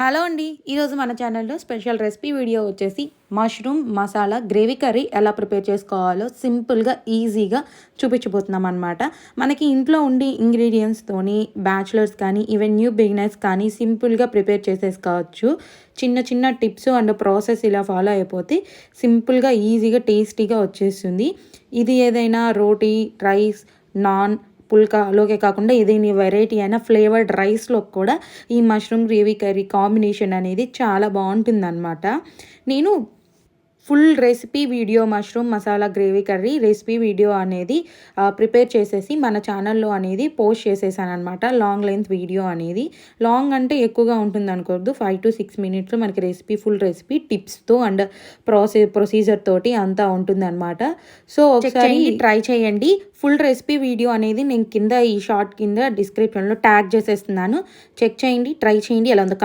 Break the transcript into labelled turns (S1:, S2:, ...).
S1: Hello అండి, ఈరోజు మన ఛానల్లో స్పెషల్ రెసిపీ వీడియో వచ్చేసి మష్రూమ్ మసాలా గ్రేవీ కర్రీ ఎలా ప్రిపేర్ చేసుకోవాలో సింపుల్గా ఈజీగా చూపించబోతున్నాం అనమాట. మనకి ఇంట్లో ఉండి ఇంగ్రీడియంట్స్తోని బ్యాచులర్స్ కానీ ఈవెన్ న్యూ బిగినర్స్ కానీ సింపుల్గా ప్రిపేర్ చేసేసుకోవచ్చు. చిన్న చిన్న టిప్స్ అండ్ ప్రాసెస్ ఇలా ఫాలో అయిపోతే సింపుల్గా ఈజీగా టేస్టీగా వచ్చేస్తుంది. ఇది ఏదైనా రోటీ, రైస్, నాన్, పుల్కాలోకే కాకుండా ఏదైనా వెరైటీ అయినా ఫ్లేవర్డ్ రైస్లో కూడా ఈ మష్రూమ్ గ్రేవీ కర్రీ కాంబినేషన్ అనేది చాలా బాగుంటుందన్నమాట. నేను full recipe video mushroom masala gravy curry recipe video అనేది ప్రిపేర్ చేసేసి మన ఛానల్లో అనేది పోస్ట్ చేసేసాను అనమాట. లాంగ్ లెంత్ వీడియో అనేది, లాంగ్ అంటే ఎక్కువగా ఉంటుంది అనుకోవద్దు, 5 to 6 minutes మనకి రెసిపీ ఫుల్ రెసిపీ టిప్స్తో అండ్ ప్రొసీజర్ తోటి అంతా ఉంటుందన్నమాట. సో ఒకసారి ట్రై చేయండి. ఫుల్ రెసిపీ వీడియో అనేది నేను కింద ఈ షార్ట్ కింద డిస్క్రిప్షన్లో ట్యాగ్ చేసేస్తున్నాను. చెక్ చేయండి, ట్రై చేయండి, ఎలా ఉందో